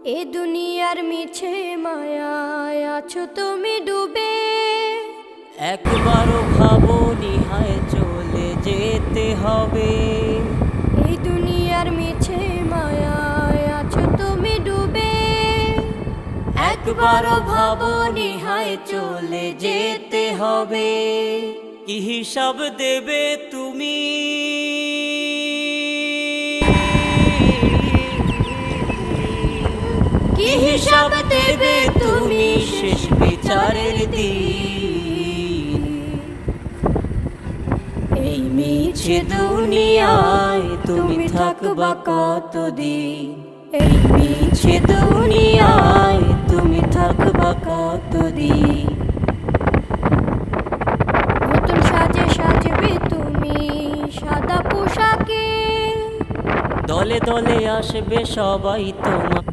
এ দুনিয়ার মিছে মায়ায় আছো তুমি ডুবে। একবারও ভাবোনি হায় চলে যেতে হবে। এই দুনিয়ার মিছে মায়ায় আছো তুমি ডুবে। একবারও ভাবোনি হায় চলে যেতে হবে। কি হিসাব দেবে তুমি? কি হিসাব দেবে তুমি শেষ বিচারের দিন? এই মিছে দুনিয়ায় তুমি থাকবা কতদিন? এই মিছে দুনিয়ায় তুমি থাকবা কতদিন? নতুন সাজে সাজবে তুমি সাদা পোশাকে। দলে দলে আসবে সবাই তোমার